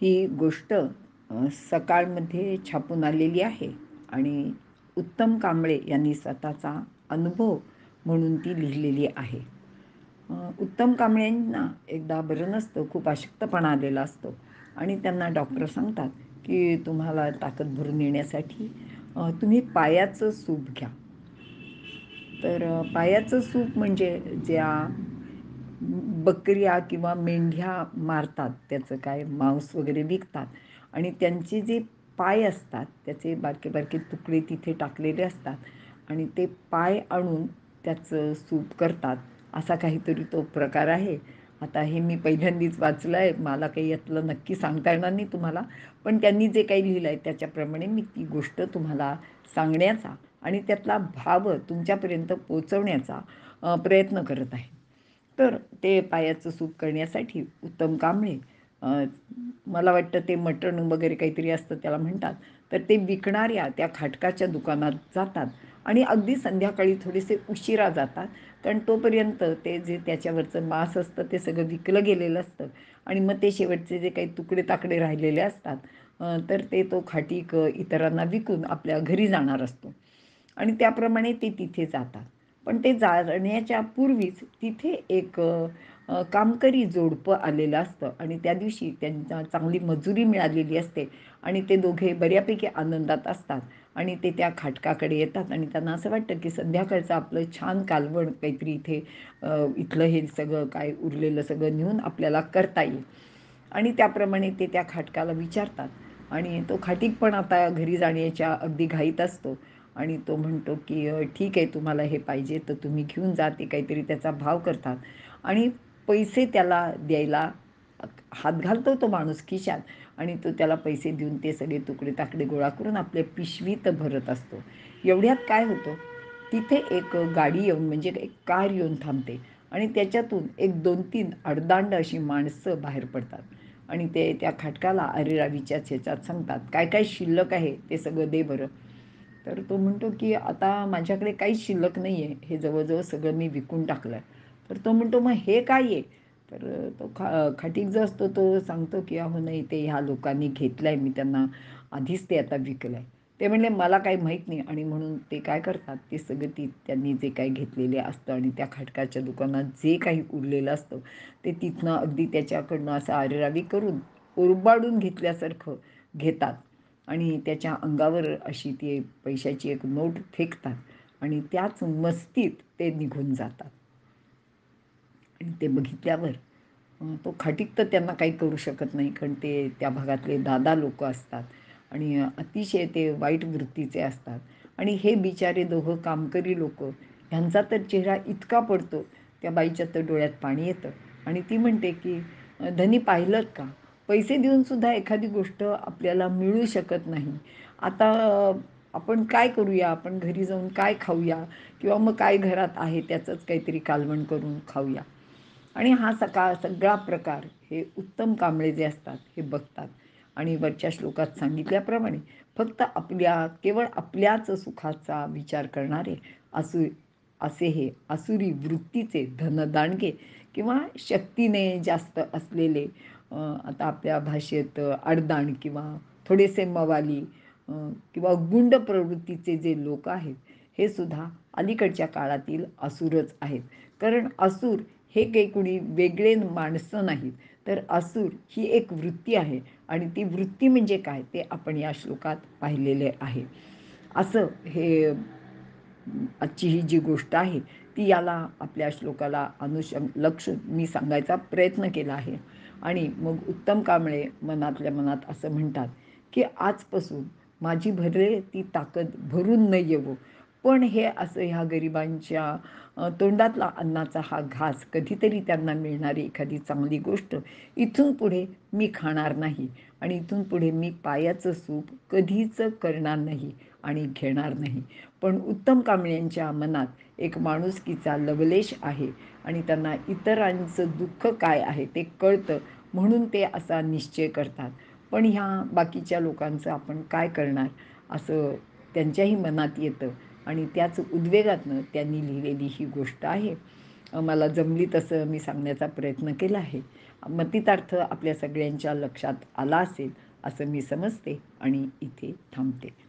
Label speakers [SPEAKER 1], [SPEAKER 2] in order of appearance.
[SPEAKER 1] ही गोष्ट सकाळमध्ये छापून आलेली आहे आणि उत्तम कांबळे यांनी स्वतःचा अनुभव म्हणून ती लिहिलेली आहे. उत्तम कांबळेंना एकदा बरं नसतं, खूप अशक्तपणा आलेला असतो आणि त्यांना डॉक्टर सांगतात की तुम्हाला ताकद भरून येण्यासाठी तुम्ही पायाचं सूप घ्या. तर पायाचं सूप म्हणजे ज्या बकऱ्या किंवा मेंढ्या मारतात, त्याचं काय मांस वगैरे विकतात आणि त्यांचे जे पाय असतात त्याचे बारके बारके तुकडे तिथे टाकलेले असतात आणि ते पाय आणून त्याचं सूप करतात. असा काहीतरी तो प्रकार आहे. आता हे मी पहिल्यांदाच वाचलं आहे, मला काही यातलं नक्की सांगता येणार नाही तुम्हाला, पण त्यांनी जे काही लिहिलं आहे त्याच्याप्रमाणे मी ती गोष्ट तुम्हाला सांगण्याचा आणि त्यातला भाव तुमच्यापर्यंत पोचवण्याचा प्रयत्न करत आहे. तर ते पायाचं सूप करण्यासाठी उत्तम कांबळे मला वाटतं ते मटण वगैरे काहीतरी असतं त्याला म्हणतात, तर ते विकणाऱ्या त्या खाटकाच्या दुकानात जातात आणि अगदी संध्याकाळी थोडेसे उशिरा जातात, कारण तोपर्यंत ते जे त्याच्यावरचं मांस असतं ते सगळं विकलं गेलेलं असतं आणि मग ते शेवटचे जे काही तुकडे ताकडे राहिलेले असतात तर ते तो खाटीक इतरांना विकून आपल्या घरी जाणार असतो आणि त्याप्रमाणे ते तिथे जातात. पण ते जाण्याच्या पूर्वीच तिथे एक कामकरी जोडपं आलेलं असतं आणि त्या दिवशी त्यांना चांगली मजुरी मिळालेली असते आणि ते दोघे बऱ्यापैकी आनंदात असतात आणि ते त्या खाटकाकडे येतात आणि त्यांना असं वाटतं की संध्याकाळचं आपलं छान कालवण काहीतरी इथे इथलं हे सगळं काय उरलेलं सगळं नेऊन आपल्याला करता येईल आणि त्याप्रमाणे ते त्या खाटकाला विचारतात आणि तो खाटीक पण आता घरी जाण्याच्या अगदी घाईत असतो आणि तो म्हणतो की ठीक आहे, तुम्हाला हे पाहिजे तर तुम्ही घेऊन जा. ते काहीतरी त्याचा भाव करतात आणि पैसे त्याला द्यायला हात घालतो तो माणूस खिशात आणि तो त्याला पैसे देऊन ते सगळे तुकडे ताकडे गोळा करून आपल्या पिशवीत भरत असतो. एवढ्यात काय होतं, तिथे एक गाडी येऊन म्हणजे एक कार येऊन थांबते आणि त्याच्यातून एक 2-3 अडदांड अशी माणसं बाहेर पडतात आणि ते त्या खाटकाला अरेरावीच्या ह्याच्यात सांगतात, काय काय शिल्लक आहे ते सगळं दे बरं. तर तो म्हणतो की आता माझ्याकडे काहीच शिल्लक नाही आहे, हे जवळजवळ सगळं मी विकून टाकलं आहे. तर तो म्हणतो मग हे काय आहे. तर तो खाटीक जो असतो तो सांगतो की अहो नाही, ते ह्या लोकांनी घेतलं आहे, मी त्यांना आधीच ते आता विकलं आहे. ते म्हणले मला काही माहीत नाही आणि म्हणून ते काय करतात, ते सगळं त्यांनी जे काही घेतलेले असतं आणि त्या खटकाच्या दुकानात जे काही उरलेलं असतं ते तिथनं अगदी त्याच्याकडनं असं आरेरावी करून ओरबाडून घेतल्यासारखं घेतात आणि त्याच्या अंगावर अशी ती पैशाची एक नोट फेकतात आणि त्याच मस्तीत ते निघून जातात. आणि ते बघितल्यावर तो खाटीक तर त्यांना काही करू शकत नाही, कारण ते त्या भागातले दादा लोक असतात आणि अतिशय ते वाईट वृत्तीचे असतात आणि हे बिचारे दोघं कामकरी लोक, ह्यांचा तर चेहरा इतका पडतो, त्या बाईच्या तर डोळ्यात पाणी येतं आणि ती म्हणते की धनी पाहिलं का, पैसे देऊन सुद्धा एखादी गोष्ट आपल्याला मिळू शकत नाही. आता आपण काय करूया, आपण घरी जाऊन काय खाऊया किंवा मग काय घरात आहे त्याचंच काहीतरी कालवण करून खाऊया. आणि हा सगळा प्रकार हे उत्तम कांबळे जे असतात हे बघतात आणि वरच्या श्लोकात सांगितल्याप्रमाणे फक्त केवळ आपल्याच सुखाचा विचार करणारे असू असे हे आसुरी वृत्तीचे धनदांडगे किंवा शक्तीने जास्त असलेले आता आपल्या भाषेत अडदाण किंवा थोडेसे मवाली किंवा गुंड प्रवृत्तीचे जे लोक आहेत हे सुद्धा अलीकडच्या काळातील असुरच आहेत. कारण असुर हे काही कुणी वेगळे माणसं नाहीत, तर असुर ही एक वृत्ती आहे आणि ती वृत्ती म्हणजे काय ते आपण या श्लोकात पाहिलेले आहे. असं हे आजची ही जी गोष्ट आहे ती याला आपल्या श्लोकाला लक्ष मी सांगायचा प्रयत्न केला आहे. आणि मग उत्तम कांबळे मनातल्या मनात असं म्हणतात की आजपासून माझी भरले ती ताकद भरून न येवो, पण हे असं ह्या गरिबांच्या तोंडातला अन्नाचा हा घास, कधीतरी त्यांना मिळणारी एखादी चांगली गोष्ट इथून पुढे मी खाणार नाही आणि इथून पुढे मी पायाचं सूप कधीच करणार नाही आणि घेणार नाही. पण उत्तम कांबळेंच्या मनात एक माणुसकीचा लवलेश आहे आणि त्यांना इतरांचं दुःख काय आहे ते कळतं, म्हणून ते असा निश्चय करतात. पण ह्या बाकीच्या लोकांचं आपण काय करणार असं त्यांच्याही मनात येतं आणि त्याच उद्वेगातनं त्यांनी लिहिलेली ही गोष्ट आहे. मला जमली तसं मी सांगण्याचा प्रयत्न केला आहे. मतितार्थ आपल्या सगळ्यांच्या लक्षात आला असेल असं मी समजते आणि इथे थांबते.